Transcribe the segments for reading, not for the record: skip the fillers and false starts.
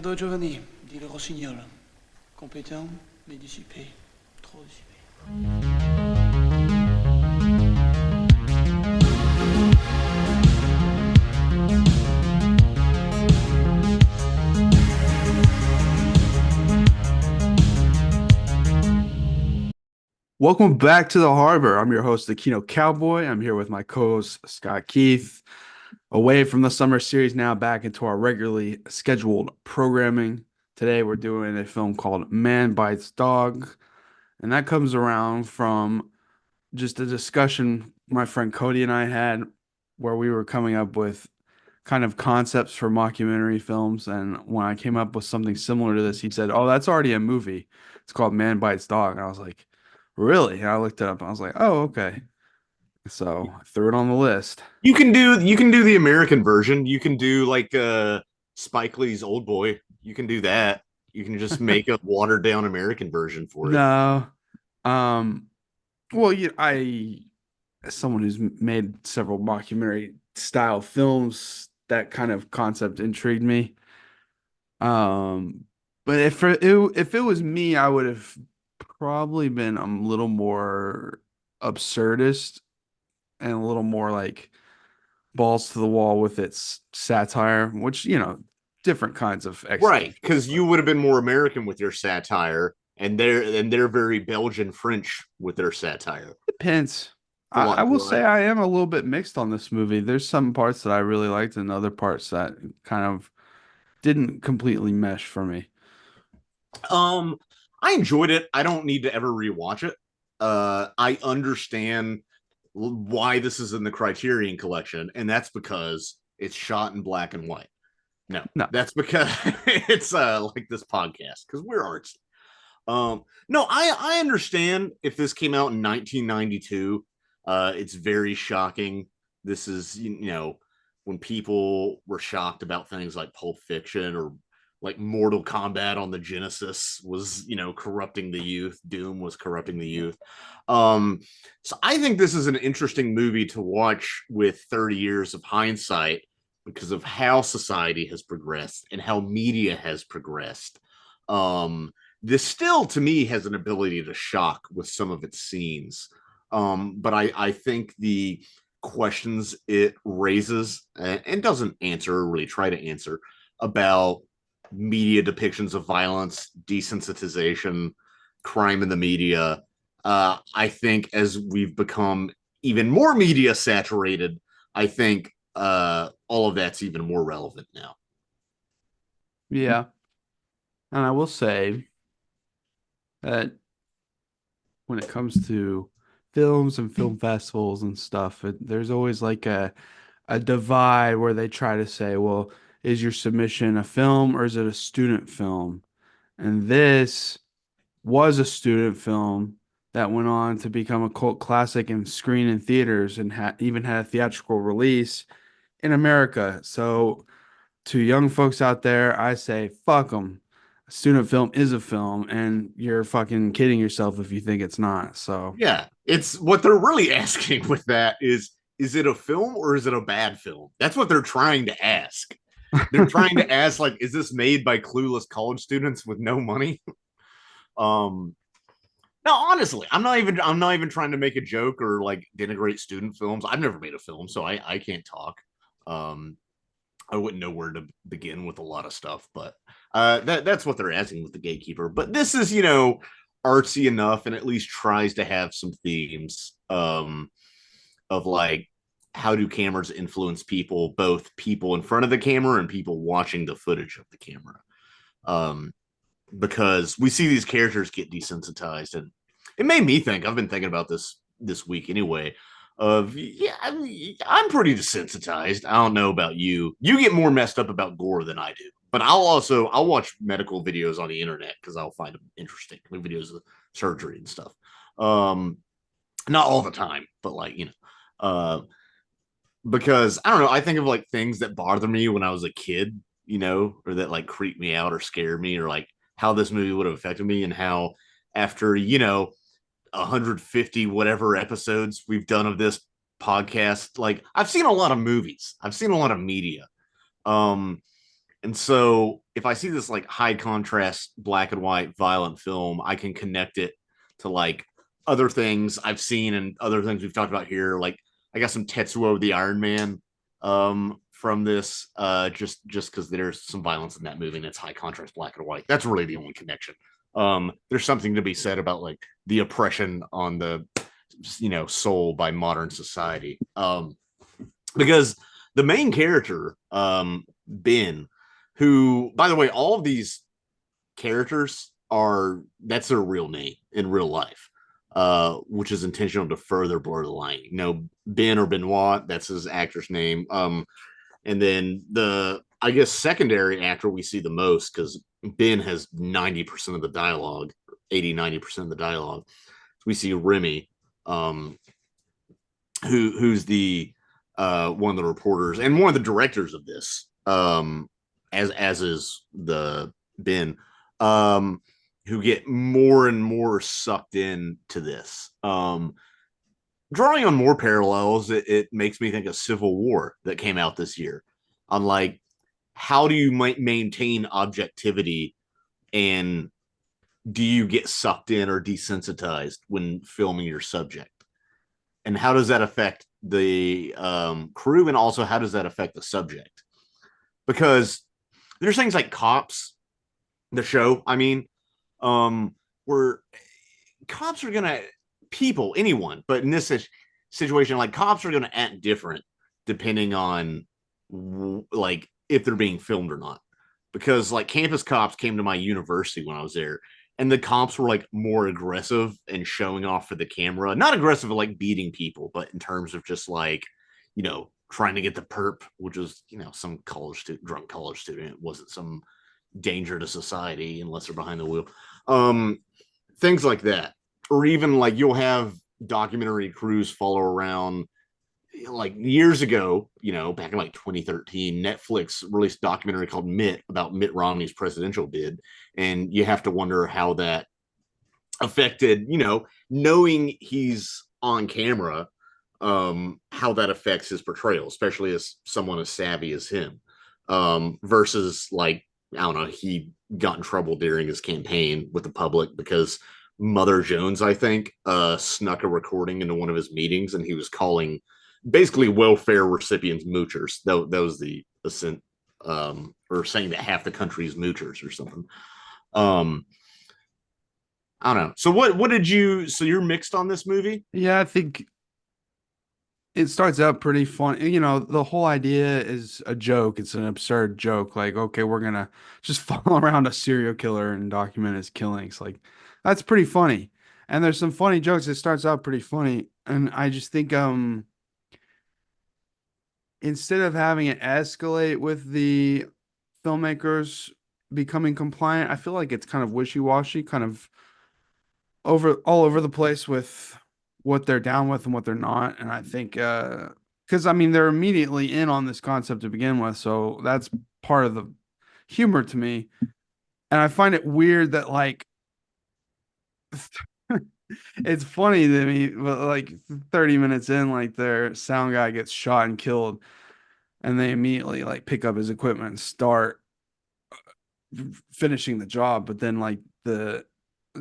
Perdo Giovanni, dit le rossignol. Compétent, mais dissipé. Trop dissipé. Welcome back to the Harbor. I'm your host, the Kino Cowboy. I'm here with my co-host, Scott Keith. Away from the summer series now, back into our regularly scheduled programming. Today, we're doing a film called Man Bites Dog. And that comes around from just a discussion my friend Cody and I had where we were coming up with kind of concepts for mockumentary films. And when I came up with something similar to this, he said, "Oh, that's already a movie. It's called Man Bites Dog." And I was like, "Really?" And I looked it up and I was like, "Oh, okay." So I threw it on the list. You can do the American version. You can do like Spike Lee's Old Boy. You can do that. You can just make a watered down American version for it. No. Um, well, as someone who's made several mockumentary style films, that kind of concept intrigued me. Um, but if it was me, I would have probably been a little more absurdist and a little more like balls to the wall with its satire, which, different kinds of Right, execution. because you would have been more American with your satire, and they're very Belgian French with their satire. Depends. A I lot will say blunt. I am a little bit mixed on this movie. There's some parts that I really liked and other parts that kind of didn't completely mesh for me. Um, I enjoyed it. I don't need to ever rewatch it. I understand why this is in the Criterion Collection, and that's because it's shot in black and white. No, No. that's because it's like this podcast because we're artsy. No, I understand if this came out in 1992. It's very shocking. This is when people were shocked about things like Pulp Fiction or like Mortal Kombat on the Genesis was corrupting the youth. Doom was corrupting the youth. So I think this is an interesting movie to watch with 30 years of hindsight because of how society has progressed and how media has progressed. This still to me has an ability to shock with some of its scenes. But I think the questions it raises and doesn't answer or really try to answer about media depictions of violence, desensitization, crime in the media. I think as we've become even more media saturated, I think all of that's even more relevant now. Yeah. And I will say that when it comes to films and film festivals and stuff, there's always like a divide where they try to say, well, is your submission a film or is it a student film? And this was a student film that went on to become a cult classic and screen in theaters and even had a theatrical release in America. So to young folks out there, I say, fuck them. A student film is a film, and you're fucking kidding yourself if you think it's not. So, Yeah, it's what they're really asking with that is it a film or is it a bad film? That's what they're trying to ask. They're trying to ask like, is this made by clueless college students with no money? Um, no, honestly, I'm not even trying to make a joke or like denigrate student films. I've never made a film, so I can't talk. Um, I wouldn't know where to begin with a lot of stuff, but that's what they're asking with the gatekeeper. But this is artsy enough and at least tries to have some themes of like how do cameras influence people, both people in front of the camera and people watching the footage of the camera. Um, because we see these characters get desensitized, and it made me think. I've been thinking about this week anyway. Of yeah, I'm pretty desensitized. I don't know about you. You get more messed up about gore than I do, but I'll watch medical videos on the internet because I'll find them interesting, like videos of surgery and stuff. Um, Not all the time, but like because I don't know. I think of like things that bother me when I was a kid, or that like creep me out or scare me, or like how this movie would have affected me, and how after 150 whatever episodes we've done of this podcast, like I've seen a lot of movies, I've seen a lot of media, um, and so if I see this like high contrast, black and white, violent film, I can connect it to like other things I've seen and other things we've talked about here. Like I got some Tetsuo the Iron Man from this, just because there's some violence in that movie and it's high contrast, black and white. That's really the only connection. There's something to be said about like the oppression on the soul by modern society. Because the main character, Ben, who, by the way, all of these characters that's their real name in real life, which is intentional to further blur the line. Ben or Benoît, that's his actor's name. And then I guess, secondary actor we see the most, because Ben has 90% of the dialogue, 80-90% of the dialogue. We see Rémy, who's the one of the reporters and one of the directors of this, as is the Ben, who get more and more sucked into this. Drawing on more parallels, it makes me think of Civil War that came out this year. On like, how do you maintain objectivity, and do you get sucked in or desensitized when filming your subject? And how does that affect the crew, and also how does that affect the subject? Because there's things like Cops, the show, where cops are gonna, anyone, but in this situation, like, cops are gonna act different depending on like if they're being filmed or not. Because like campus cops came to my university when I was there, and the cops were like more aggressive and showing off for the camera. Not aggressive like beating people, but in terms of just like, trying to get the perp, which was, some drunk college student. It wasn't some danger to society unless they're behind the wheel. Things like that. Or even like you'll have documentary crews follow around. Like years ago, back in like 2013, Netflix released a documentary called Mitt about Mitt Romney's presidential bid. And you have to wonder how that affected, knowing he's on camera, how that affects his portrayal, especially as someone as savvy as him, versus like, I don't know, he got in trouble during his campaign with the public because Mother Jones, I think, snuck a recording into one of his meetings, and he was calling basically welfare recipients moochers. That was the ascent, or saying that half the country is moochers or something. I don't know. So what did you? So you're mixed on this movie? Yeah, I think it starts out pretty fun. The whole idea is a joke. It's an absurd joke. Like, okay, we're gonna just follow around a serial killer and document his killings. Like, that's pretty funny. And there's some funny jokes. It starts out pretty funny, and I just think instead of having it escalate with the filmmakers becoming compliant, I feel like it's kind of wishy-washy, kind of all over the place with what they're down with and what they're not. And I think because they're immediately in on this concept to begin with, so that's part of the humor to me. And I find it weird that like it's funny to me, but like 30 minutes in, like their sound guy gets shot and killed, and they immediately like pick up his equipment and start finishing the job. But then like the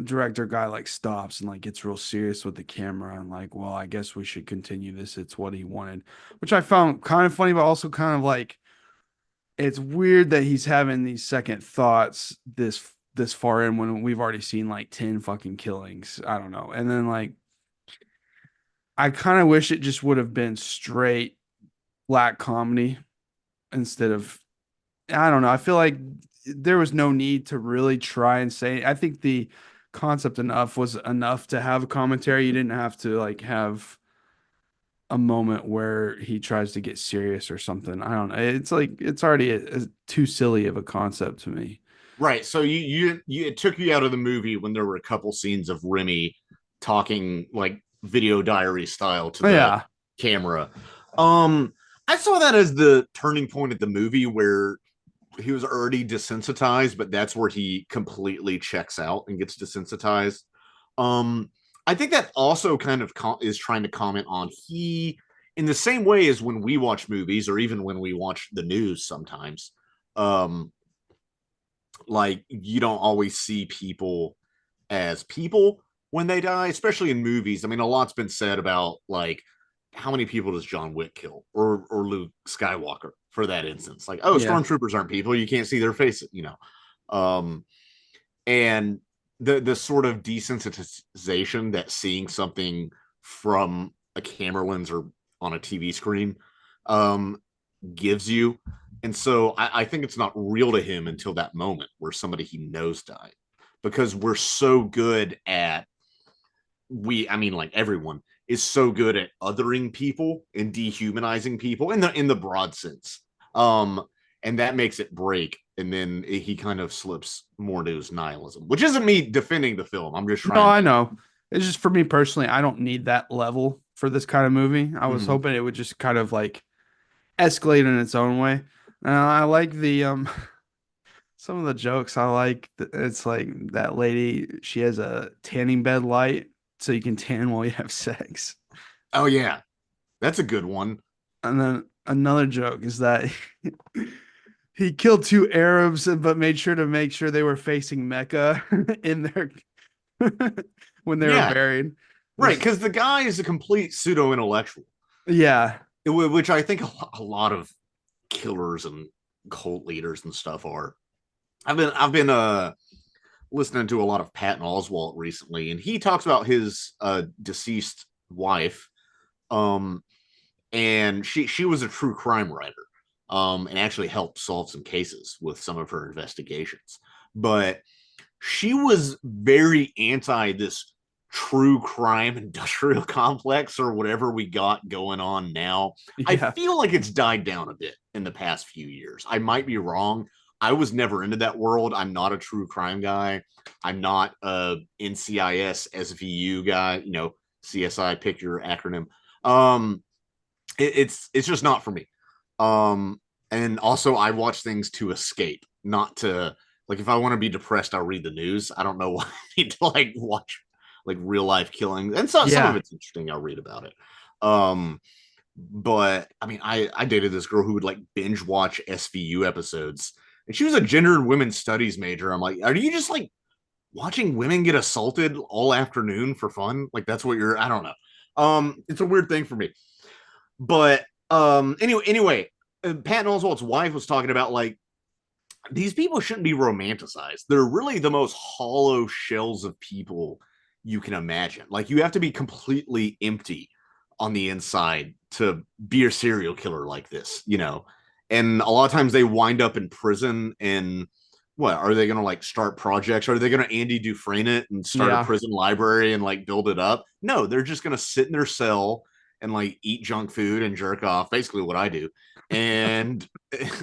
director guy like stops and like gets real serious with the camera and like, well, I guess we should continue this. It's what he wanted, which I found kind of funny, but also kind of like, it's weird that he's having these second thoughts this far in when we've already seen like 10 fucking killings. I don't know. And then like, I kind of wish it just would have been straight black comedy instead of, I don't know. I feel like there was no need to really try and say, I think the concept was enough to have a commentary. You didn't have to like have a moment where he tries to get serious or something. I don't know. It's like, it's already too silly of a concept to me. Right. So you it took you out of the movie when there were a couple scenes of Rémy talking like video diary style to the camera. I saw that as the turning point of the movie where he was already desensitized, but that's where he completely checks out and gets desensitized. I think that also kind of is trying to comment on in the same way as when we watch movies or even when we watch the news sometimes, like you don't always see people as people when they die, especially in movies. I mean, a lot's been said about like how many people does John Wick kill, or Luke Skywalker for that instance. Like, oh, Yeah. stormtroopers aren't people; you can't see their faces, you know. And the sort of desensitization that seeing something from a camera lens or on a TV screen gives you. And so I think it's not real to him until that moment where somebody he knows died, because we're so good at I mean, like everyone is so good at othering people and dehumanizing people in the broad sense. And that makes it break. And then he kind of slips more into his nihilism, which isn't me defending the film. I'm just No, trying. I know. It's just for me personally, I don't need that level for this kind of movie. I was Mhm. hoping it would just kind of like escalate in its own way. I like the some of the jokes. I like it's like that lady, she has a tanning bed light so you can tan while you have sex. Oh yeah, that's a good one. And then another joke is that he killed two Arabs but made sure to make sure they were facing Mecca in their when they were Yeah, buried. right. This, Because the guy is a complete pseudo intellectual, yeah. which I think a lot of killers and cult leaders and stuff are. I've been listening to a lot of Patton Oswalt recently, and he talks about his deceased wife. Um, and she was a true crime writer, and actually helped solve some cases with some of her investigations. But she was very anti this true crime industrial complex or whatever we got going on now. I Yeah. feel like it's died down a bit in the past few years. I might be wrong. I was never into that world. I'm not a true crime guy. I'm not a NCIS SVU guy, you know, CSI, pick your acronym. Um, it's just not for me. And also I watch things to escape, not to like if I want to be depressed, I'll read the news. I don't know why I need to like watch like real life killing. And so some of Yeah. it's interesting. I'll read about it. But I mean, I dated this girl who would like binge watch SVU episodes, and she was a gender and women's studies major. I'm like, are you just like watching women get assaulted all afternoon for fun? Like that's what you're. I don't know. It's a weird thing for me. But anyway, Patton Oswalt's wife was talking about like these people shouldn't be romanticized. They're really the most hollow shells of people you can imagine. Like you have to be completely empty on the inside to be a serial killer like this, you know. And a lot of times they wind up in prison. And what are they going to like start projects? Are they going to Andy Dufresne it and start a Yeah. prison library and like build it up? No, they're just going to sit in their cell and like eat junk food and jerk off, basically what I do, and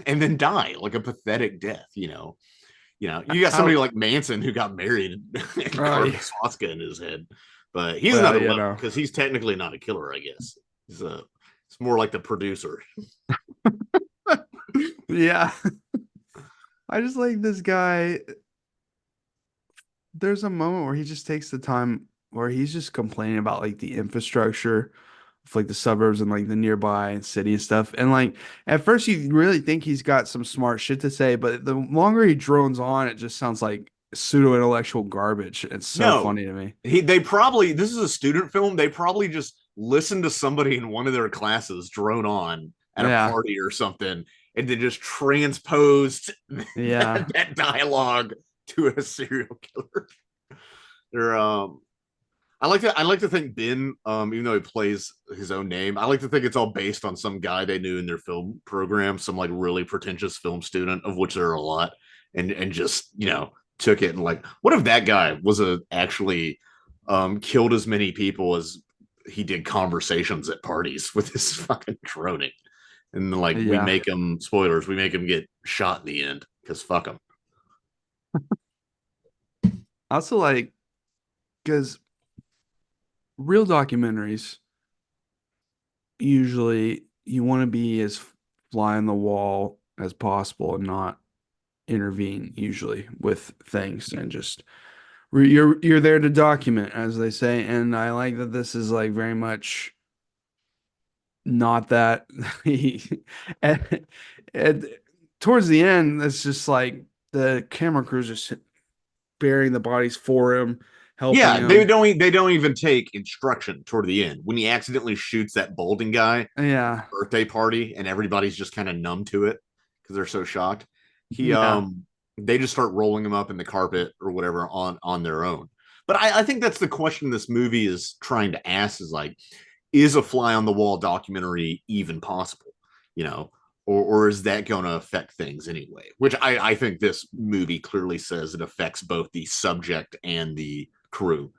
and then die like a pathetic death. You got somebody How like Manson who got married and carved right. a swastika in his head, but he's Well, another you level know. because he's technically not a killer, I guess. It's more like the producer. Yeah. I just like this guy. There's a moment where he just takes the time where he's just complaining about like the infrastructure of like the suburbs and like the nearby city and stuff. And like at first you really think he's got some smart shit to say, but the longer he drones on, it just sounds like pseudo intellectual garbage. It's so No, funny to me. they probably this is a student film. They probably just listened to somebody in one of their classes drone on at a Yeah. party or something, and then just transposed Yeah. that dialogue to a serial killer. They're I like to think Ben, even though he plays his own name, I like to think it's all based on some guy they knew in their film program, some like really pretentious film student, of which there are a lot, and just took it and like, what if that guy was actually killed as many people as he did conversations at parties with his fucking droning, and then, like we Yeah. make him spoilers, we make him get shot in the end because fuck him. I also like because real documentaries usually you want to be as fly on the wall as possible and not intervene usually with things and just you're there to document as they say, and I like that this is like very much not that he and, and towards the end it's just like the camera crews just burying the bodies for him, helping Yeah, him. they don't even take instruction toward the end when he accidentally shoots that balding guy Yeah, birthday party and everybody's just kind of numb to it because they're so shocked. He yeah. they just start rolling him up in the carpet or whatever on their own. But I think that's the question this movie is trying to ask is like, is a fly on the wall documentary even possible? You know, or is that going to affect things anyway? Which I think this movie clearly says it affects both the subject and the crew.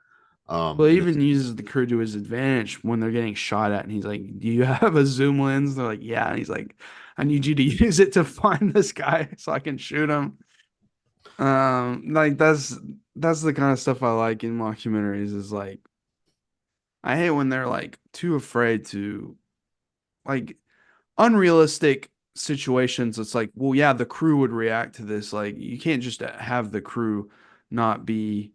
Well, he even uses the crew to his advantage when they're getting shot at, and he's like, "Do you have a zoom lens?" They're like, "Yeah." And he's like, "I need you to use it to find this guy so I can shoot him." Like that's the kind of stuff I like in mockumentaries. Is like I hate when they're like too afraid to like unrealistic situations. It's like, well, yeah, the crew would react to this. Like you can't just have the crew not be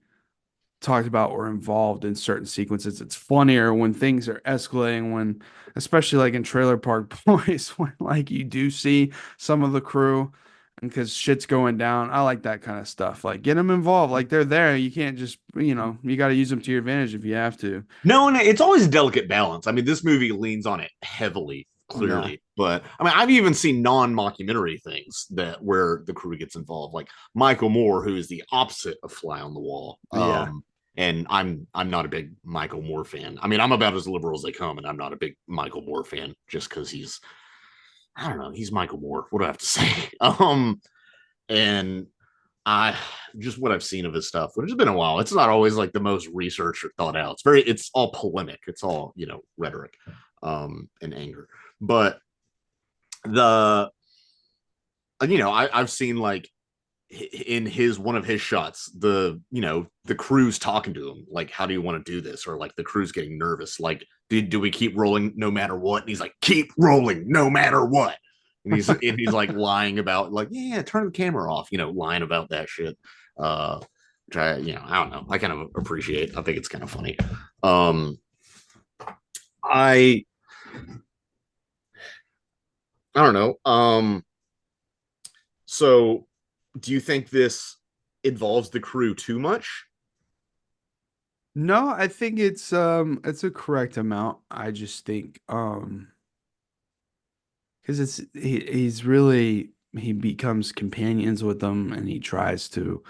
talked about or involved in certain sequences. It's funnier when things are escalating, when especially like in Trailer Park Boys, when like you do see some of the crew and because shit's going down. I like that kind of stuff. Like get them involved. Like they're there. You can't just, you got to use them to your advantage if you have to. No, and it's always a delicate balance. I mean, this movie leans on it heavily, Yeah. clearly. But I mean, I've even seen non-mockumentary things that where the crew gets involved, like Michael Moore, who is the opposite of Fly on the Wall. Yeah. And I'm not a big Michael Moore fan. I mean, I'm about as liberal as they come, and I'm not a big Michael Moore fan just because he's I don't know, he's Michael Moore. What do I have to say? And I just what I've seen of his stuff, which has been a while. It's not always like the most researched or thought out. It's all polemic. It's all rhetoric, and anger. But the I've seen like in his one of his shots, the crew's talking to him like, how do you want to do this? Or like the crew's getting nervous, like, do we keep rolling no matter what? And he's like, keep rolling no matter what. And he's like lying about like, yeah, turn the camera off, lying about that shit. Which I don't know, I kind of appreciate. I think it's kind of funny. I I don't know. So do you think this involves the crew too much? No, I think it's a correct amount. I just think because he's really he becomes companions with them and he tries to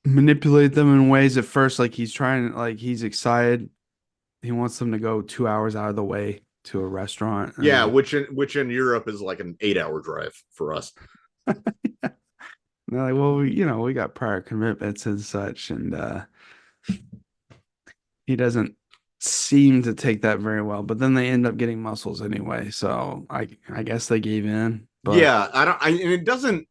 manipulate them in ways at first like he's trying like he's excited. He wants them to go 2 hours out of the way to a restaurant Yeah, and which in Europe is like an 8 hour drive for us. they're like, well, we got prior commitments and such, and he doesn't seem to take that very well. But then they end up getting muscles anyway, so I guess they gave in. But Yeah, and it doesn't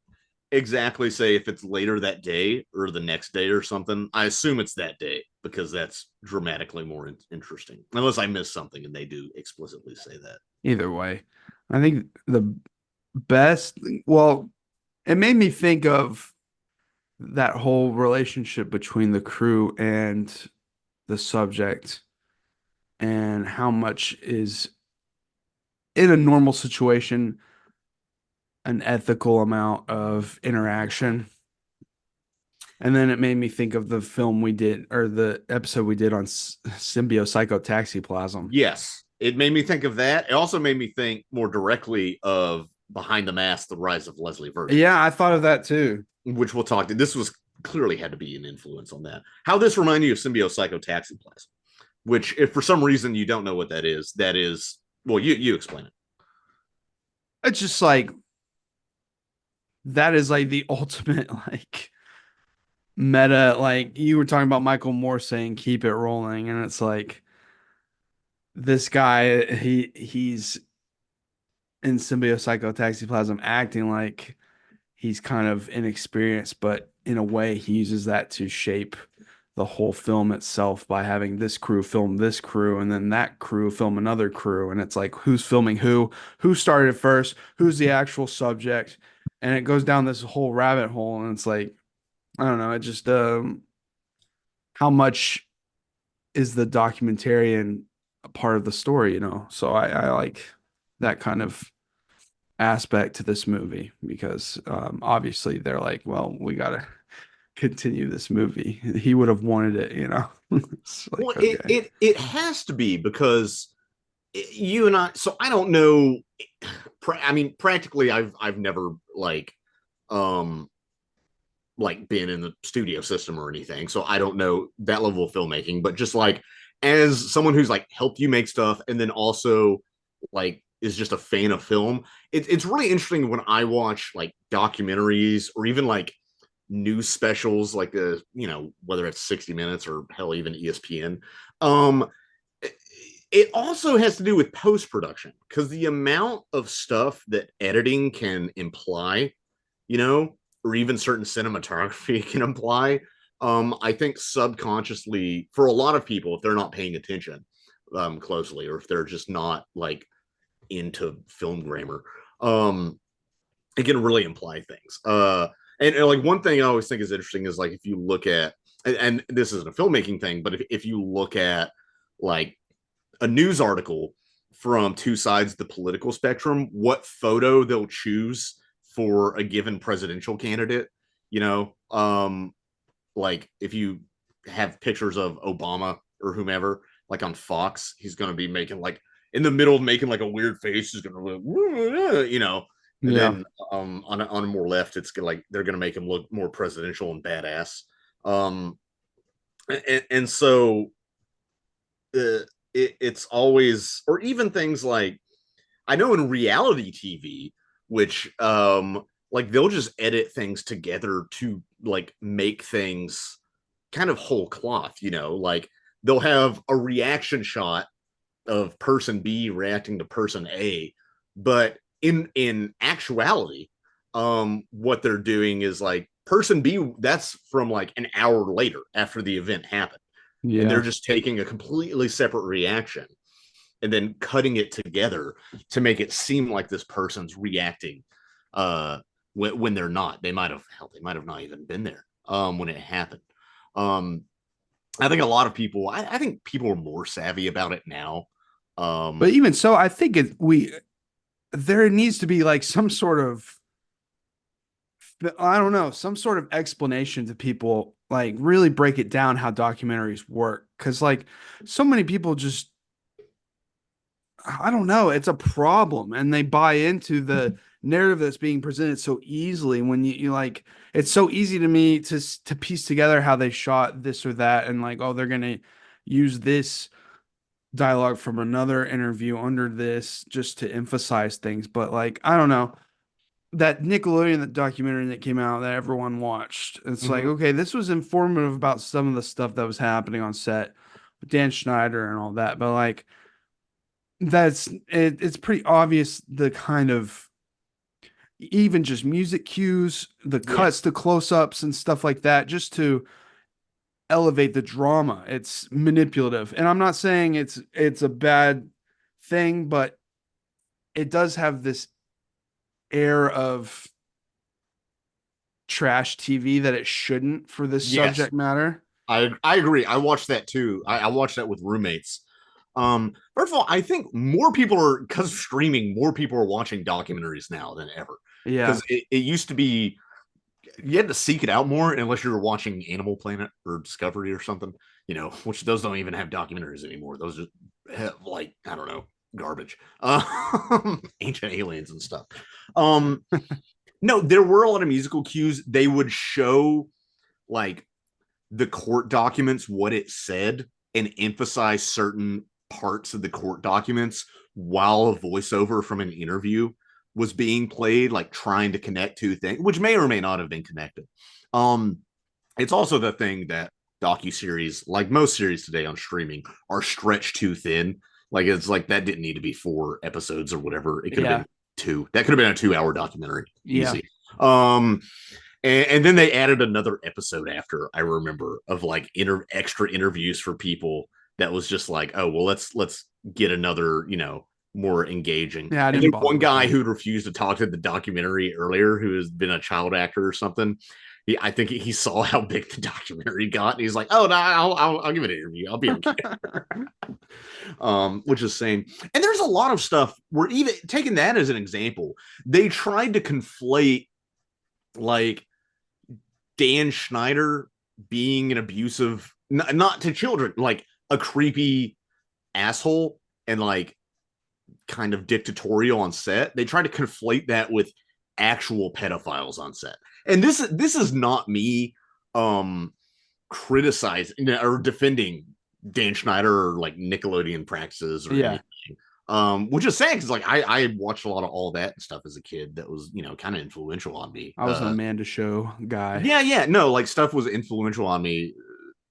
exactly say if it's later that day or the next day or something. I assume it's that day because that's dramatically more interesting. Unless I missed something and they do explicitly say that. either way, I think the best. Well, it made me think of that whole relationship between the crew and the subject and how much is in a normal situation an ethical amount of interaction. And then it made me think of the film we did or the episode we did on Symbio-Psychotaxiplasm. Yes, it made me think of that. It also made me think more directly of Behind the Mask: The Rise of Leslie Vernon. Yeah, I thought of that too. Which we'll talk to. This was clearly had to be an influence on that. How this reminded you of Symbio-Psychotaxiplasm, which if for some reason you don't know what that is, well, you explain it. It's just like that is like the ultimate like meta, like you were talking about Michael Moore saying keep it rolling, and it's like this guy he's in Symbio-Psychotaxiplasm acting like he's kind of inexperienced, but in a way he uses that to shape the whole film itself by having this crew film this crew and then that crew film another crew, and it's like who's filming who started first, who's the actual subject, and it goes down this whole rabbit hole, and it's like I don't know, it just how much is the documentarian a part of the story, so I like that kind of aspect to this movie because obviously they're like, well, we gotta continue this movie. He would have wanted it, you know. It's like, Well, okay. it has to be because you and I. So I don't know. I mean, practically, I've never um been in the studio system or anything, so I don't know that level of filmmaking. But just like as someone who's like helped you make stuff, and then also like is just a fan of film, it's really interesting when I watch like documentaries or even like news specials, like whether it's 60 Minutes or hell even ESPN. Um, it also has to do with post production because the amount of stuff that editing can imply, or even certain cinematography can imply. I think subconsciously, for a lot of people, if they're not paying attention closely, or if they're just not like into film grammar, it can really imply things. And like one thing I always think is interesting is like if you look at, and this isn't a filmmaking thing, but if you look at like a news article from two sides of the political spectrum, what photo they'll choose for a given presidential candidate, you know, like if you have pictures of Obama or whomever, like on Fox, he's going to be making like in the middle of making like a weird face. He's going to look, and Yeah. then on a more left, it's like they're going to make him look more presidential and badass. Um, and so it's always, or even things like I know in reality TV, which like they'll just edit things together to like make things kind of whole cloth, like they'll have a reaction shot of person B reacting to person A, but in actuality, what they're doing is like person B, that's from like an hour later after the event happened. And they're Yeah. just taking a completely separate reaction and then cutting it together to make it seem like this person's reacting when they're not. They might have not even been there when it happened. Um, I think a lot of people, I think people are more savvy about it now. But even so, I think there needs to be like some sort of, I don't know, some sort of explanation to people, like really break it down how documentaries work. Cause like so many people just, I don't know, it's a problem and they buy into the narrative that's being presented so easily when you like, it's so easy to me to piece together how they shot this or that. And like, oh, they're going to use this dialogue from another interview under this just to emphasize things. But like, I don't know, that Nickelodeon documentary that came out that everyone watched. It's like, mhm. okay, this was informative about some of the stuff that was happening on set with Dan Schneider and all that. But like, it's pretty obvious the kind of even just music cues, the Yeah, cuts, the close-ups and stuff like that, just to elevate the drama. It's manipulative. And I'm not saying it's a bad thing, but it does have this air of trash TV that it shouldn't for this yes, subject matter. I agree. I watched that too. I watched that with roommates. First of all, I think more people are, because of streaming, more people are watching documentaries now than ever. Yeah. Because it used to be you had to seek it out more unless you were watching Animal Planet or Discovery or something, which those don't even have documentaries anymore. Those just have like, I don't know, garbage. Ancient aliens and stuff. Um, no, there were a lot of musical cues. They would show like the court documents, what it said, and emphasize certain parts of the court documents while a voiceover from an interview was being played, like trying to connect two things, which may or may not have been connected. Um, it's also the thing that docuseries, like most series today on streaming, are stretched too thin. Like it's like that didn't need to be 4 episodes or whatever. It could have Yeah. been two. That could have been a 2 hour documentary. Yeah. Easy. Um, and then they added another episode after, I remember, of like extra interviews for people that was just like, oh well, let's get another, more engaging. Yeah. I And didn't then bother one with guy that. who'd refused to talk to the documentary earlier, who has been a child actor or something, I think he saw how big the documentary got, and he's like, "Oh no, I'll give it an interview. I'll be okay." Which is same. And there's a lot of stuff where, even taking that as an example, they tried to conflate like Dan Schneider being an abusive, not to children, like a creepy asshole and like kind of dictatorial on set. They tried to conflate that with actual pedophiles on set. And this is not me criticizing or defending Dan Schneider or like Nickelodeon practices or anything. Which is sad because like I watched a lot of all that stuff as a kid that was, you know, kind of influential on me. I was an Amanda Show guy. Yeah, no, like stuff was influential on me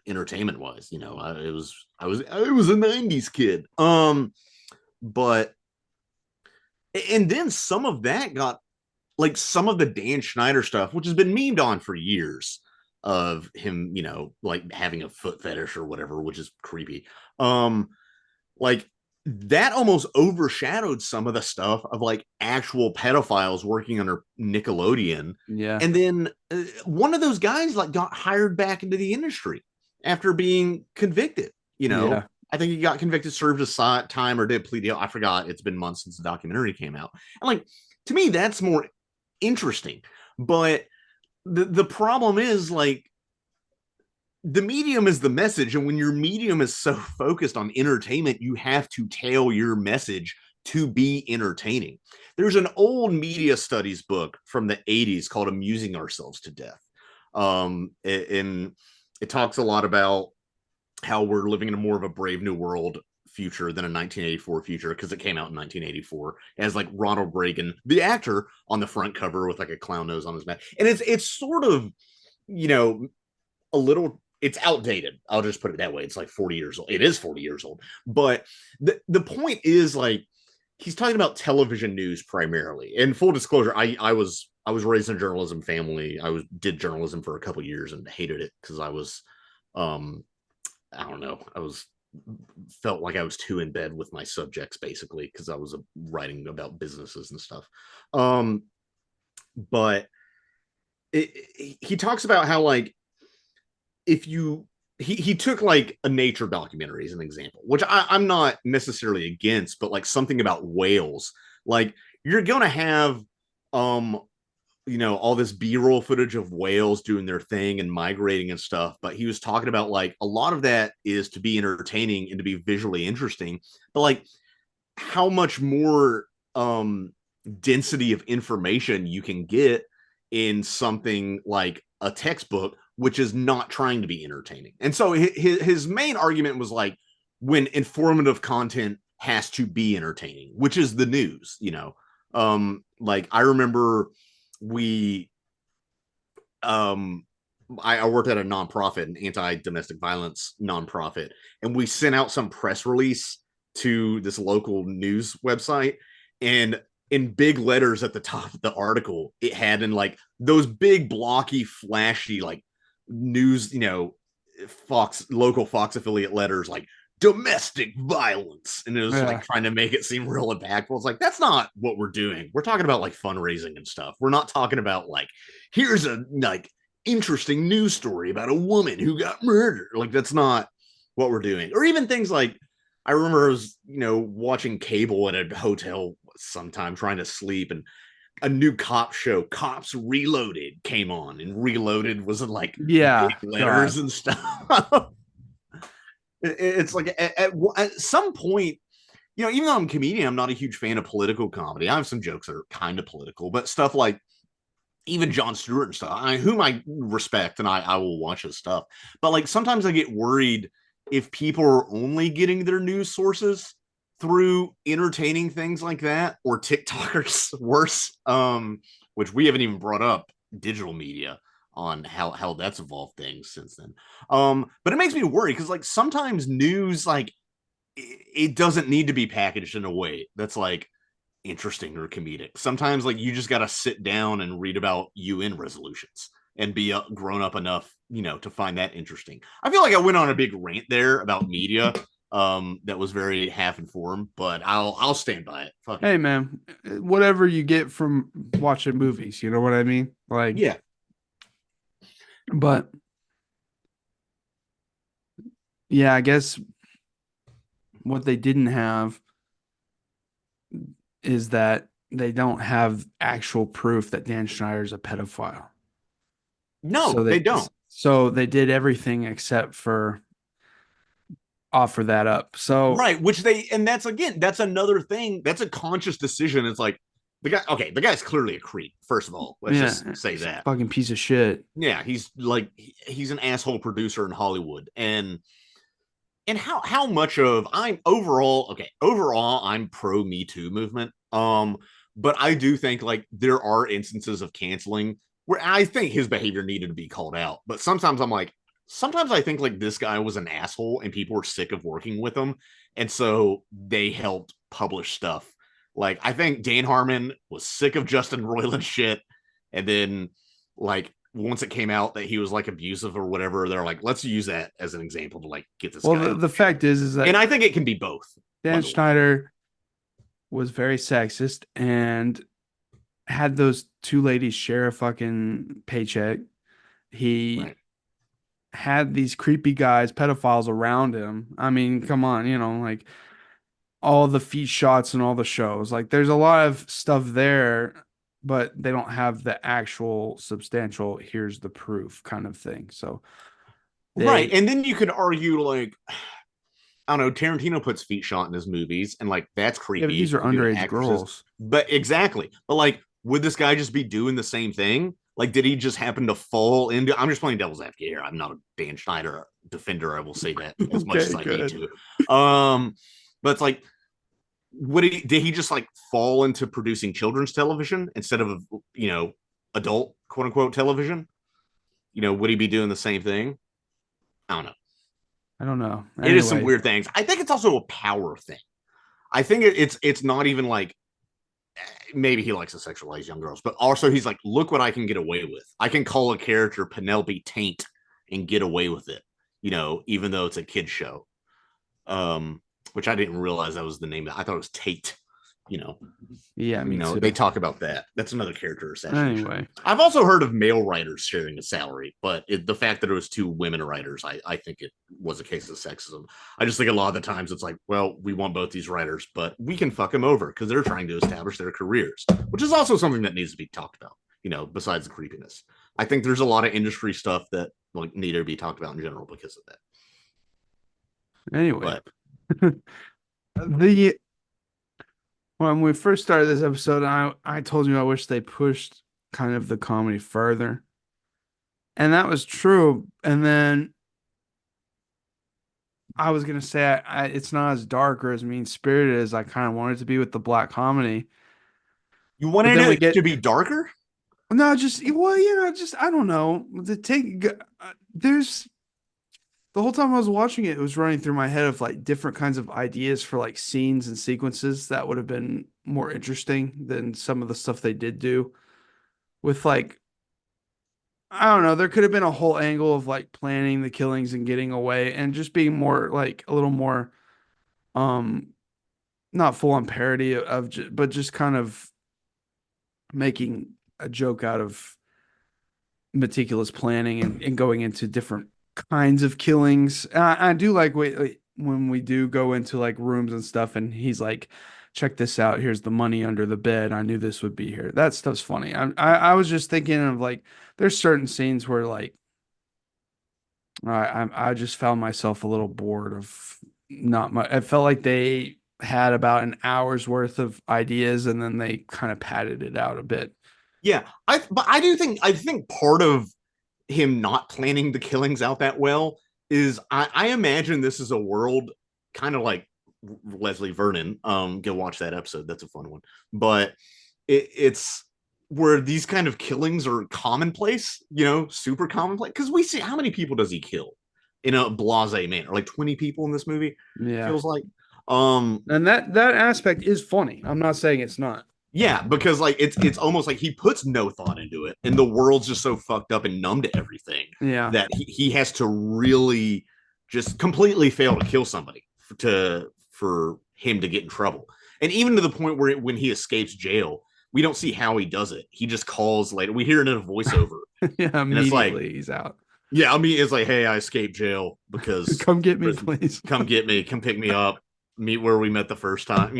entertainment wise. You know, I was a 90s kid. But and then some of that got like some of the Dan Schneider stuff, which has been memed on for years, of him, you know, like having a foot fetish or whatever, which is creepy. Like that almost overshadowed some of the stuff of like actual pedophiles working under Nickelodeon. Yeah. And then one of those guys like got hired back into the industry after being convicted, you know. Yeah. I think he got convicted, served his time, or did plea deal. I forgot. It's been months since the documentary came out. And like, to me, that's more interesting. But the problem is like the medium is the message, and when your medium is so focused on entertainment, you have to tailor your message to be entertaining. There's an old media studies book from the 80s called Amusing Ourselves to Death. And it talks a lot about how we're living in a more of a Brave New World future than a 1984 future, because it came out in 1984. It has like Ronald Reagan, the actor, on the front cover with like a clown nose on his mouth. And it's sort of, you know, a little, it's outdated. I'll just put it that way. It's like 40 years old. It is 40 years old. But the point is like, he's talking about television news primarily. And full disclosure, I was raised in a journalism family. Did journalism for a couple of years and hated it because I was, I don't know, felt like I was too in bed with my subjects, basically, because I was writing about businesses and stuff. But he talks about how like, if you, he took like a nature documentary as an example, which I'm not necessarily against, but like something about whales, like you're going to have, you know, all this B-roll footage of whales doing their thing and migrating and stuff. But he was talking about like a lot of that is to be entertaining and to be visually interesting, but like how much more density of information you can get in something like a textbook, which is not trying to be entertaining. And so his main argument was like, when informative content has to be entertaining, which is the news, you know. Like I remember I worked at a nonprofit, an anti-domestic violence nonprofit, and we sent out some press release to this local news website, and in big letters at the top of the article, it had in like those big blocky flashy like news, you know, local Fox affiliate letters like domestic violence, and it was like trying to make it seem real impactful. It's like, that's not what we're doing. We're talking about like fundraising and stuff. We're not talking about like, here's a like interesting news story about a woman who got murdered. Like, that's not what we're doing. Or even things like, I remember I was, you know, watching cable at a hotel sometime trying to sleep, and a new cop show, Cops Reloaded, came on, and Reloaded was in like big letters and stuff. It's like at some point, you know, even though I'm a comedian, I'm not a huge fan of political comedy. I have some jokes that are kind of political, but stuff like even Jon Stewart and stuff, whom I respect, and I will watch his stuff. But like sometimes I get worried if people are only getting their news sources through entertaining things like that, or TikTokers, worse, which we haven't even brought up digital media on how that's evolved things since then. But it makes me worry because like sometimes news, like it doesn't need to be packaged in a way that's like interesting or comedic. Sometimes like you just got to sit down and read about UN resolutions and be grown up enough, you know, to find that interesting. I feel like I went on a big rant there about media that was very half informed, but I'll stand by it. Fuck hey it. man, whatever you get from watching movies, you know what I mean? Like, Yeah. But yeah, I guess what they didn't have is that they don't have actual proof that Dan Schneider's a pedophile. No, they don't. So they did everything except for offer that up. So Right, which they, and that's again, that's another thing. That's a conscious decision. It's like the guy. Okay, the guy's clearly a creep. First of all, let's yeah, just say he's a that. fucking piece of shit. Yeah, he's an asshole producer in Hollywood, and how much of I'm overall okay. Overall, I'm pro Me Too movement. But I do think like there are instances of canceling where I think his behavior needed to be called out. But sometimes I'm like, sometimes I think like this guy was an asshole and people were sick of working with him, and so they helped publish stuff. Like I think Dan Harmon was sick of Justin Roiland shit, and then like once it came out that he was like abusive or whatever, they're like, let's use that as an example to like get this Well, guy. the fact is that And I think it can be both. Dan Schneider was very sexist and had those two ladies share a fucking paycheck. He had these creepy guys, pedophiles around him. I mean, come on, like all the feet shots and all the shows. Like there's a lot of stuff there, but they don't have the actual substantial, here's the proof kind of thing. So right. And then you could argue like I don't know, Tarantino puts feet shot in his movies, and like that's creepy. Yeah, but these are underage girls. But exactly. But like, would this guy just be doing the same thing? Like, did he just happen to fall into? I'm just playing devil's advocate here. I'm not a Dan Schneider defender. I will say that as much as I need to. But it's like, did he just like fall into producing children's television instead of adult quote unquote television? Would he be doing the same thing? I don't know. I don't know. Anyway. It is some weird things. I think it's also a power thing. I think it's not even like maybe he likes to sexualize young girls, but also he's like, look what I can get away with. I can call a character Penelope Taint and get away with it, even though it's a kid's show. Which I didn't realize that was the name. I thought it was Tate. Yeah, they talk about that. That's another character assassination. Anyway, I've also heard of male writers sharing a salary, but the fact that it was two women writers, I think it was a case of sexism. I just think a lot of the times it's like, well, we want both these writers, but we can fuck them over because they're trying to establish their careers, which is also something that needs to be talked about. Besides the creepiness, I think there's a lot of industry stuff that like need to be talked about in general because of that. Anyway, when we first started this episode, I told you I wish they pushed kind of the comedy further. And that was true. And then I was going to say it's not as dark or as mean-spirited as I kind of wanted it to be with the black comedy. You wanted it to be darker? No, I don't know. There's the whole time I was watching it, it was running through my head of like different kinds of ideas for like scenes and sequences that would have been more interesting than some of the stuff they did do with like, I don't know, there could have been a whole angle of like planning the killings and getting away and just being more like a little more, not full on parody but just kind of making a joke out of meticulous planning and going into different kinds of killings. I do like when we do go into like rooms and stuff and he's like, check this out, here's the money under the bed, I knew this would be here. That stuff's funny. I was just thinking of like there's certain scenes where like I just found myself a little bored of not much. I felt like they had about an hour's worth of ideas and then they kind of padded it out a bit. Yeah, but I think part of him not planning the killings out that well is I imagine this is a world kind of like Leslie Vernon. Go watch that episode. That's a fun one. But it's where these kind of killings are commonplace, super commonplace. Because we see how many people does he kill in a blasé manner? Like 20 people in this movie. Yeah, feels like. And that aspect is funny. I'm not saying it's not. Yeah, because like it's almost like he puts no thought into it, and the world's just so fucked up and numb to everything. Yeah, that he has to really just completely fail to kill somebody for him to get in trouble. And even to the point where when he escapes jail, we don't see how he does it. He just calls later. We hear it in a voiceover. Yeah, And it's like, immediately he's out. yeah, I mean, it's like, hey, I escaped jail because Come get me, please. come get me, come pick me up, meet where we met the first time,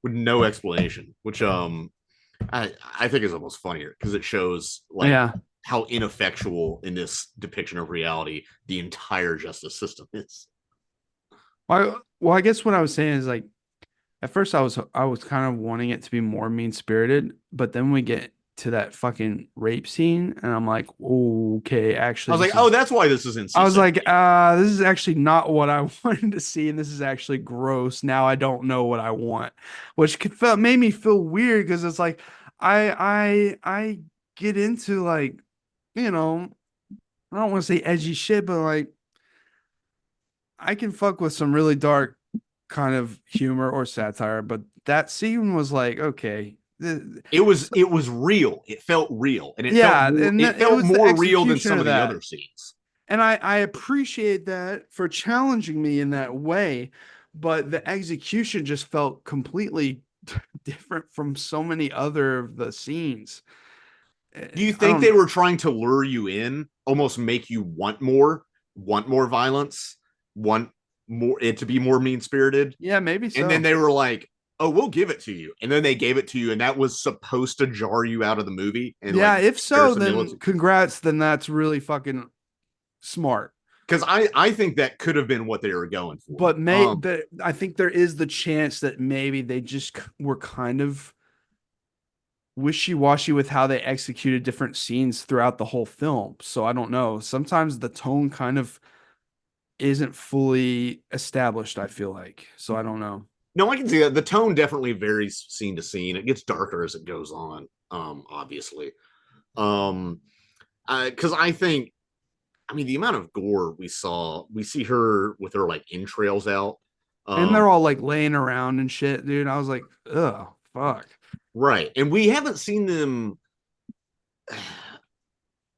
with no explanation, which I think is almost funnier because it shows like Yeah. how ineffectual in this depiction of reality the entire justice system is. Well, I guess what I was saying is like at first I was kind of wanting it to be more mean spirited, but then we get to that fucking rape scene, and I'm like, okay, actually, I was like, oh, that's why this is I was like, insane. this is actually not what I wanted to see, and this is actually gross. Now I don't know what I want, which made me feel weird because it's like I get into like, I don't want to say edgy shit, but like I can fuck with some really dark kind of humor or satire, but that scene was like, okay. It was real. It felt real, and it it felt was the more real than execution some of of the that. other scenes. And I appreciate that for challenging me in that way, but the execution just felt completely different from so many other of the scenes. Do you think they were trying to lure you in, almost make you want more violence, want more it to be more mean spirited? Yeah, maybe so. And then they were like, "Oh, we'll give it to you," and then they gave it to you, and that was supposed to jar you out of the movie. And yeah, like, if so, then congrats. Then that's really fucking smart. Because I think that could have been what they were going for. But I think there is the chance that maybe they just were kind of wishy-washy with how they executed different scenes throughout the whole film. So I don't know. Sometimes the tone kind of isn't fully established, I feel like. So I don't know. No, I can see that. The tone definitely varies scene to scene. It gets darker as it goes on, obviously. Because I think, I mean, the amount of gore we see her with her like entrails out. And they're all like laying around and shit, dude. I was like, ugh, fuck. Right. And we haven't seen them.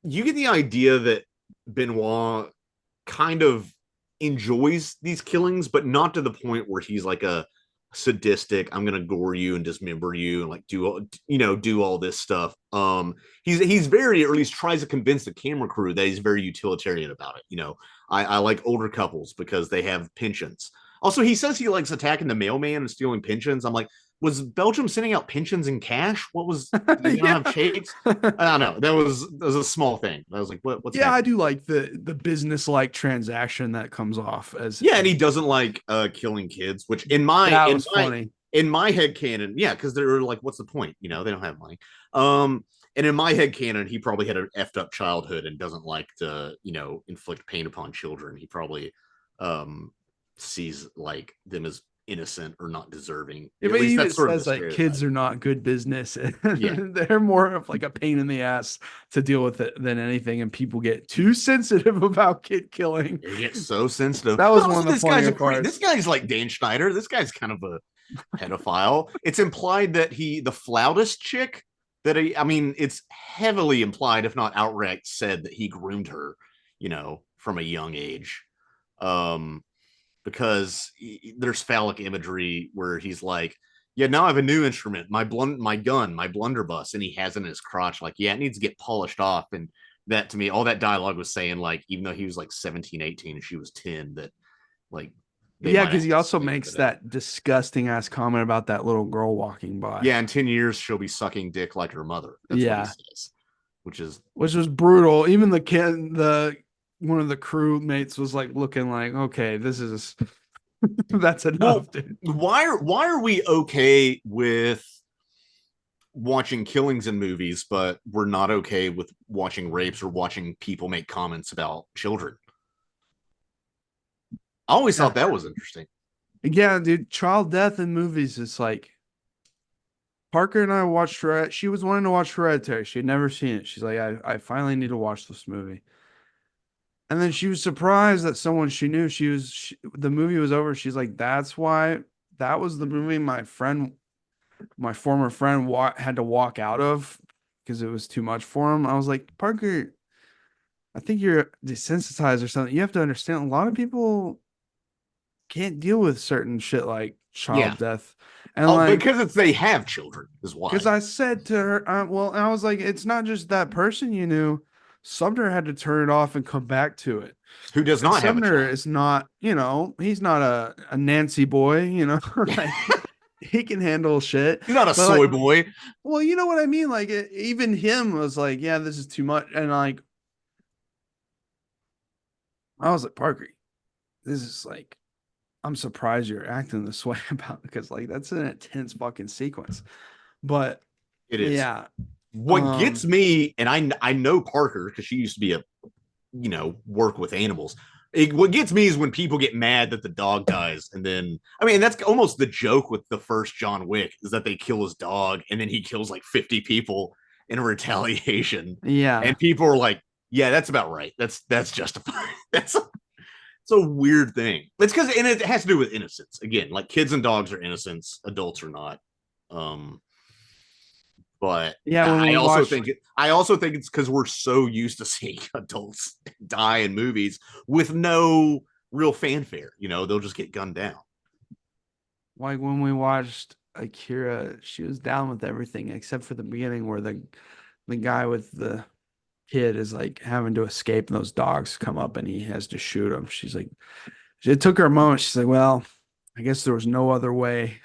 You get the idea that Benoît kind of enjoys these killings, but not to the point where he's like a sadistic, I'm gonna gore you and dismember you and like do all this stuff. He's very, or at least tries to convince the camera crew that he's very utilitarian about it. I like older couples because they have pensions. Also, he says he likes attacking the mailman and stealing pensions. I'm like, was Belgium sending out pensions in cash? What was, you don't have checks? I don't know. That was a small thing. I was like, what's happening? I do like the business like transaction that comes off as and he doesn't like killing kids, which in my head canon, because they're like, what's the point? They don't have money. And in my head canon, he probably had an effed up childhood and doesn't like to, inflict pain upon children. He probably sees like them as innocent or not deserving. Yeah, but he even says like kids are not good business. They're more of like a pain in the ass to deal with it than anything, and people get too sensitive about kid killing. They get so sensitive. That was one of the funnier parts. This guy's like Dan Schneider. This guy's kind of a pedophile. It's implied that the flautist chick it's heavily implied, if not outright said, that he groomed her, from a young age. Because there's phallic imagery where he's like, yeah, now I have a new instrument, my gun, my blunderbuss, and he has it in his crotch, like, yeah, it needs to get polished off. And that, to me, all that dialogue was saying, like, even though he was like 17, 18, and she was 10, that like, because he also makes that disgusting ass comment about that little girl walking by. Yeah, in 10 years she'll be sucking dick like her mother. That's what he says, which was brutal. Even one of the crewmates was like looking like, okay, this is that's enough, dude. Why are we okay with watching killings in movies, but we're not okay with watching rapes or watching people make comments about children? I always thought that was interesting. Yeah, dude, child death in movies is like, Parker and I watched she was wanting to watch Hereditary. She had never seen it. She's like, I finally need to watch this movie. And then she was surprised that someone she knew, the movie was over. She's like, that was the movie my former friend had to walk out of because it was too much for him. I was like, Parker, I think you're desensitized or something. You have to understand, a lot of people can't deal with certain shit like child death. And Oh, like, because they have children is why. because I said to her, well, and I was like, it's not just that person you knew. Sumner had to turn it off and come back to it. Who does And not have a Sumner child? is not, he's not a Nancy boy, like he can handle shit. He's not a But soy like, boy. well, you know what I mean? Like even him was like, yeah, this is too much. And like, I was like, Parker, this is like, I'm surprised you're acting this way about it, because like that's an intense fucking sequence. But It is. yeah, What gets me, and I know Parker because she used to be work with animals. What gets me is when people get mad that the dog dies, and then that's almost the joke with the first John Wick is that they kill his dog, and then he kills like 50 people in retaliation. yeah, And people are like, "Yeah, that's about right. That's justified." It's a weird thing. It's because, and it has to do with innocence. Again, like kids and dogs are innocents, adults are not. But yeah. When I we also watched, think it's because we're so used to seeing adults die in movies with no real fanfare. They'll just get gunned down. like when we watched Akira, she was down with everything except for the beginning where the guy with the kid is like having to escape and those dogs come up and he has to shoot them. She's like, it took her a moment. She's like, well, I guess there was no other way.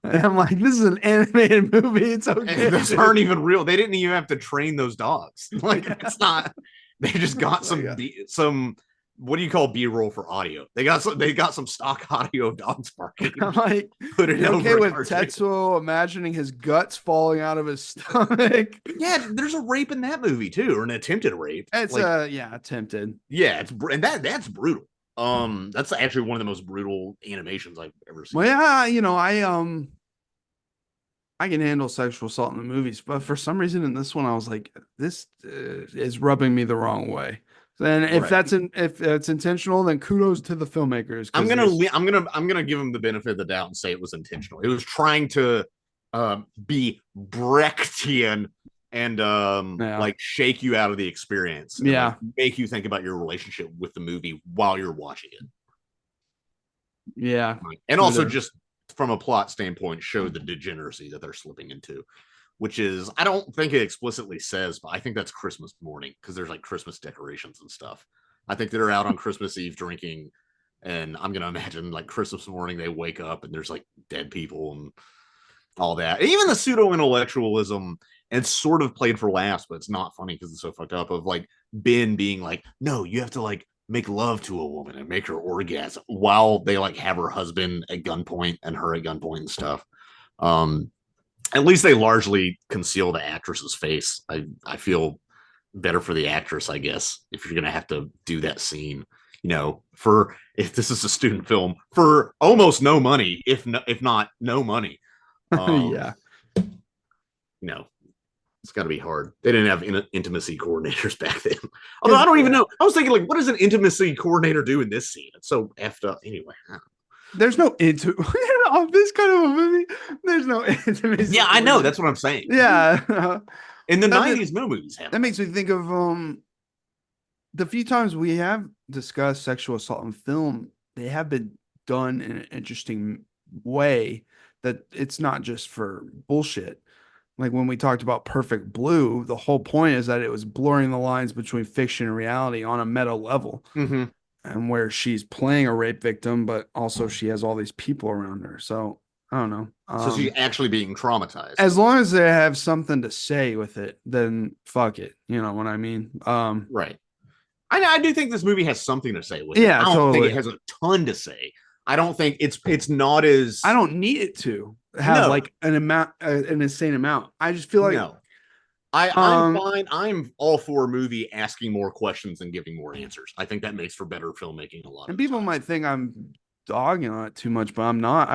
And I'm like, this is an animated movie. It's okay. And those aren't even real. They didn't even have to train those dogs. Like it's not. They just got some. What do you call B-roll for audio? They got some stock audio of dogs barking. I'm like, put it over okay with Tetsuo imagining his guts falling out of his stomach. Yeah, there's a rape in that movie too, or an attempted rape. It's attempted. Yeah, that's brutal. That's actually one of the most brutal animations I've ever seen. Well, yeah, I can handle sexual assault in the movies, but for some reason in this one, I was like, this is rubbing me the wrong way. And if that's intentional, then kudos to the filmmakers. I'm gonna give them the benefit of the doubt and say it was intentional. It was trying to be Brechtian and like shake you out of the experience. And, like, make you think about your relationship with the movie while you're watching it. Yeah, and also just from a plot standpoint, show the degeneracy that they're slipping into, which is, I don't think it explicitly says, but I think that's Christmas morning because there's like Christmas decorations and stuff. I think they're out on Christmas Eve drinking, and I'm gonna imagine like Christmas morning they wake up and there's like dead people and all that. And even the pseudo intellectualism, and sort of played for laughs, but it's not funny because it's so fucked up. Of like Ben being like, "No, you have to like make love to a woman and make her orgasm," while they like have her husband at gunpoint and her at gunpoint and stuff. At least they largely conceal the actress's face. I feel better for the actress, I guess, if you're gonna have to do that scene. For if this is a student film for almost no money, if not no money. Yeah. It's got to be hard. They didn't have intimacy coordinators back then. Although I don't even know. I was thinking, like, what does an intimacy coordinator do in this scene? It's so effed up. Anyway, there's no on this kind of a movie. There's no intimacy. Yeah, I know. That's what I'm saying. Yeah. In the 90s, no movies have. That makes me think of the few times we have discussed sexual assault in film. They have been done in an interesting way that it's not just for bullshit. Like when we talked about Perfect Blue, the whole point is that it was blurring the lines between fiction and reality on a meta level. Mm-hmm. And where she's playing a rape victim, but also she has all these people around her. So I don't know. So she's actually being traumatized. As long as they have something to say with it, then fuck it. You know what I mean? Right. I do think this movie has something to say with it. Yeah, I don't totally. think it has a ton to say. I don't think it's not as. I don't need it to have like an amount, an insane amount. I just feel like I'm fine. I'm all for a movie asking more questions and giving more answers. I think that makes for better filmmaking a lot. And people might think I'm dogging on it too much, but I'm not.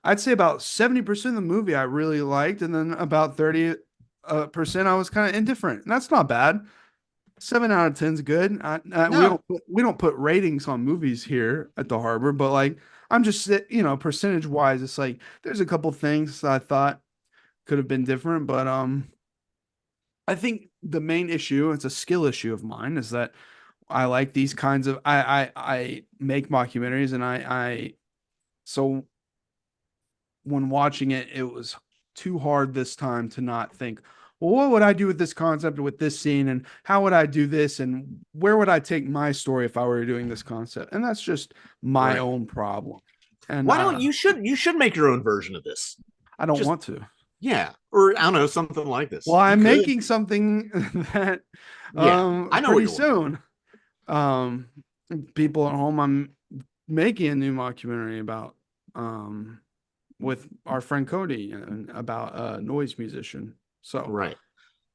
I'd say about 70% of the movie I really liked, and then about 30% I was kind of indifferent. And that's not bad. 7 out of 10 is good. We don't put ratings on movies here at the Harbor, but like I'm just percentage wise, it's like there's a couple things I thought could have been different, but I think the main issue, it's a skill issue of mine, is that I like these kinds of I make mockumentaries, and so when watching it, it was too hard this time to not think, well, what would I do with this concept, with this scene, and how would I do this, and where would I take my story if I were doing this concept? And that's just my own problem. And why don't you should make your own version of this? I don't want to. Yeah, or I don't know, something like this. Well, I'm making something that I know pretty soon. People at home, I'm making a new mockumentary about with our friend Cody about a noise musician. So right.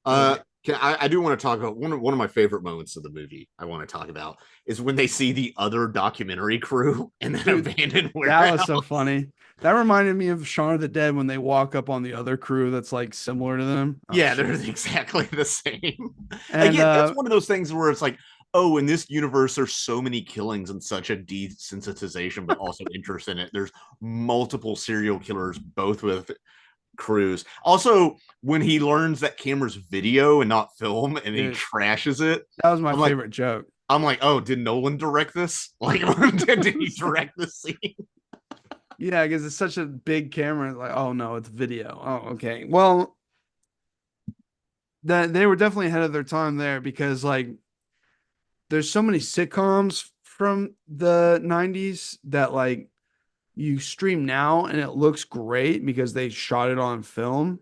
I do want to talk about one of my favorite moments of the movie. I want to talk about is when they see the other documentary crew in that abandoned warehouse. That was so funny. That reminded me of Shaun of the Dead when they walk up on the other crew that's like similar to them. Yeah, they're exactly the same. And again, that's one of those things where it's like, oh, in this universe, there's so many killings and such a desensitization, but also interest in it. There's multiple serial killers, both with crews. Also, when he learns that camera's video and not film, and he trashes it. That was my favorite joke. I'm like, oh, did Nolan direct this? Like, did he direct this scene? Yeah, because it's such a big camera. It's like, oh no, it's video. Oh, okay. Well, that they were definitely ahead of their time there, because like there's so many sitcoms from the 90s that like you stream now and it looks great because they shot it on film.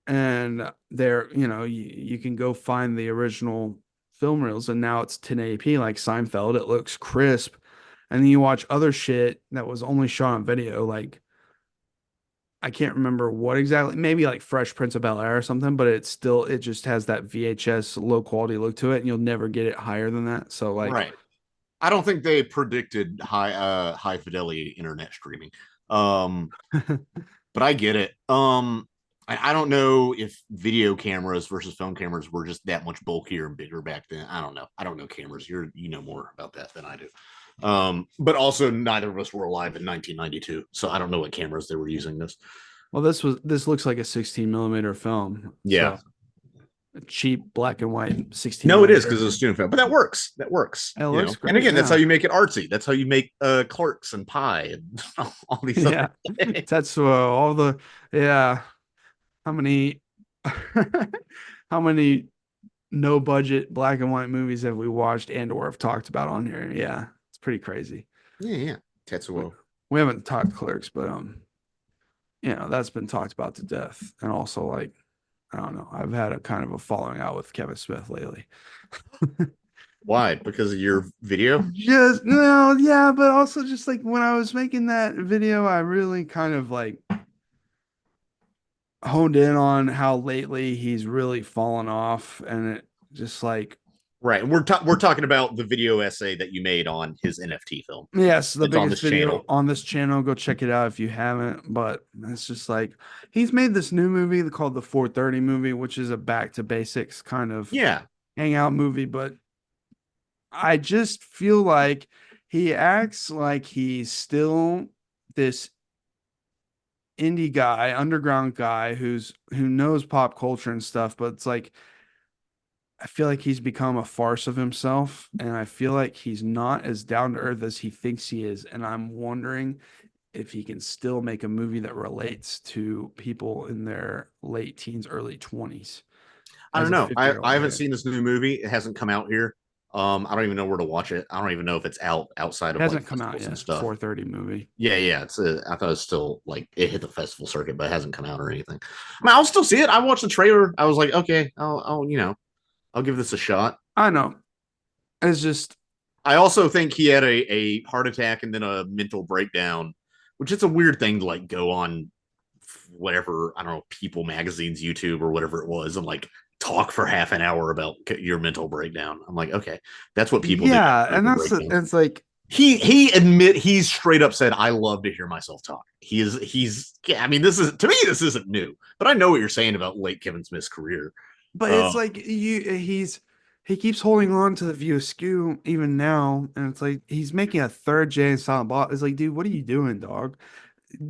And they're, you can go find the original film reels, and now it's 1080p like Seinfeld. It looks crisp. And then you watch other shit that was only shot on video, like I can't remember what exactly, maybe like Fresh Prince of Bel-Air or something, but it just has that VHS low quality look to it, and you'll never get it higher than that. So like, right. I don't think they predicted high fidelity internet streaming. But I get it. I don't know if video cameras versus film cameras were just that much bulkier and bigger back then. I don't know. I don't know cameras. You know more about that than I do. But also neither of us were alive in 1992, so I don't know what cameras they were using this. Well, this looks like a 16 millimeter film. Yeah. So a cheap black and white 16. No, it is because it's a student film, but that works. It looks great, and again, that's how you make it artsy. That's how you make Clerks and Pie and all these. Yeah, that's all the How many how many no budget black and white movies have we watched and or have talked about on here? Yeah, it's pretty crazy. Yeah. Tetsuo. We haven't talked Clerks, but that's been talked about to death. And also, like, I don't know, I've had a kind of a falling out with Kevin Smith lately. Why? Because of your video? But also just like when I was making that video, I really kind of like honed in on how lately he's really fallen off, and it just like right. We're talking about the video essay that you made on his NFT film. Yes, the biggest video on this channel. Go check it out if you haven't. But it's just like he's made this new movie called the 430 movie, which is a back to basics kind of hangout movie. But I just feel like he acts like he's still this indie guy, underground guy who knows pop culture and stuff, but it's like I feel like he's become a farce of himself, and I feel like he's not as down to earth as he thinks he is, and I'm wondering if he can still make a movie that relates to people in their late teens, early 20s. I don't know. I haven't seen this new movie. It hasn't come out here. I don't even know where to watch it. I don't even know if it's out outside of it hasn't come out yet. And stuff. 430 movie. Yeah. I thought it was still like it hit the festival circuit, but it hasn't come out or anything. I mean, I'll still see it. I watched the trailer. I was like, okay, I'll give this a shot. I know. It's just I also think he had a heart attack and then a mental breakdown, which is a weird thing to like go on whatever, I don't know, People Magazine's YouTube or whatever it was, and like talk for half an hour about your mental breakdown. I'm like, okay, that's what people do. And it's like he's straight up said, I love to hear myself talk. I mean, this isn't new, but I know what you're saying about late Kevin Smith's career. But it's like he keeps holding on to the view askew even now, and it's like he's making a third Jay and Silent Bob. It's like, dude, what are you doing, dog?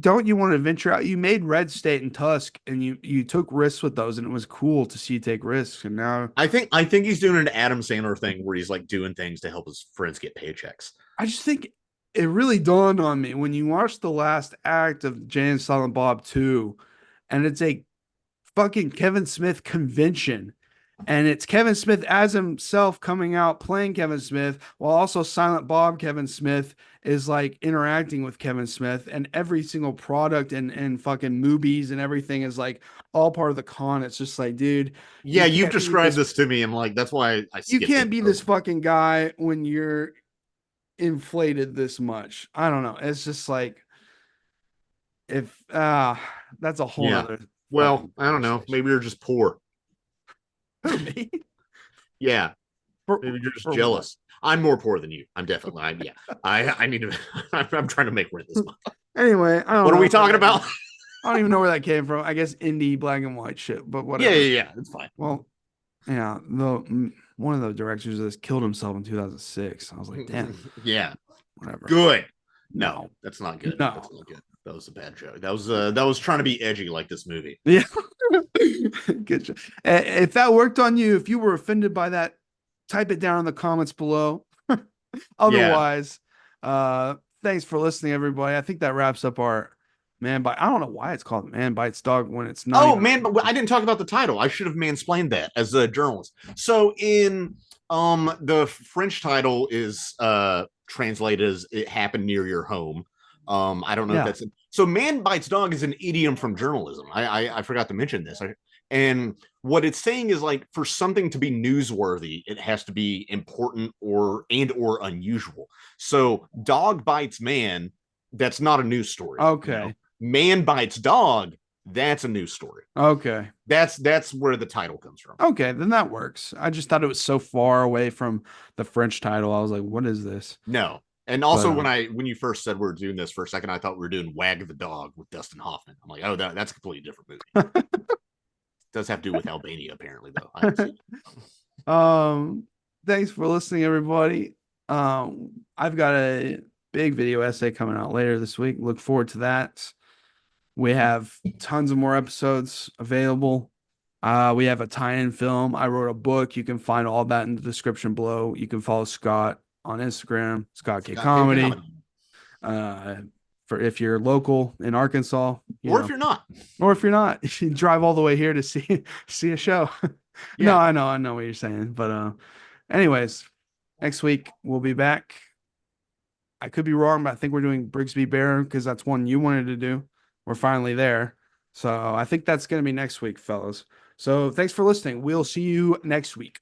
Don't you want to venture out? You made Red State and Tusk, and you took risks with those, and it was cool to see you take risks. And now I think he's doing an Adam Sandler thing where he's like doing things to help his friends get paychecks. I just think it really dawned on me when you watch the last act of Jay and Silent Bob 2, and it's a fucking Kevin Smith convention. And it's Kevin Smith as himself coming out playing Kevin Smith, while also Silent Bob Kevin Smith is like interacting with Kevin Smith, and every single product and fucking movies and everything is like all part of the con. It's just like, dude, Yeah, you you've can't be described this to me, and like that's why I you skipped can't it. be this fucking guy when you're inflated this much. I don't know. It's just like if that's a whole Yeah. other Well, fucking I don't know. conversation. Maybe you're just poor. Who, me? Yeah. For, Maybe you're just for jealous. I'm more poor than you. I'm definitely. I need to. I'm trying to make rent this month. Anyway, I don't What know are we where talking that about? came- I don't even know where that came from. I guess indie black and white shit, but Yeah, whatever. yeah. It's fine. Well, yeah, one of the directors of this killed himself in 2006. I was like, damn, Yeah. whatever. Good. No, No. that's not good. No. That's not good. That was a bad joke. That was trying to be edgy like this movie. Yeah. Good job. If that worked on you, if you were offended by that, type it down in the comments below. Otherwise, thanks for listening, everybody. I think that wraps up our Man Bite. I don't know why it's called Man Bites Dog when it's not. Oh man, but I didn't talk about the title. I should have mansplained that as a journalist. So in the French title is translated as "It Happened Near Your Home." I don't know if that's so. Man bites dog is an idiom from journalism. I forgot to mention this. And what it's saying is like for something to be newsworthy, it has to be important or unusual. So dog bites man, that's not a news story. Okay. You know? Man bites dog, that's a news story. Okay. That's where the title comes from. Okay, then that works. I just thought it was so far away from the French title. I was like, what is this? No. And also when you first said we were doing this for a second, I thought we were doing Wag the Dog with Dustin Hoffman. I'm like, oh, that's a completely different movie. Does have to do with Albania, apparently, though. Thanks for listening, everybody. I've got a big video essay coming out later this week. Look forward to that. We have tons of more episodes available. We have a tie-in film. I wrote a book. You can find all that in the description below. You can follow Scott on Instagram, Scott K Comedy. For if you're local in Arkansas, if you're not, you drive all the way here to see a show. Yeah. No, I know what you're saying. But anyways, next week we'll be back. I could be wrong, but I think we're doing Brigsby Bear because that's one you wanted to do. We're finally there. So I think that's going to be next week, fellas. So thanks for listening. We'll see you next week.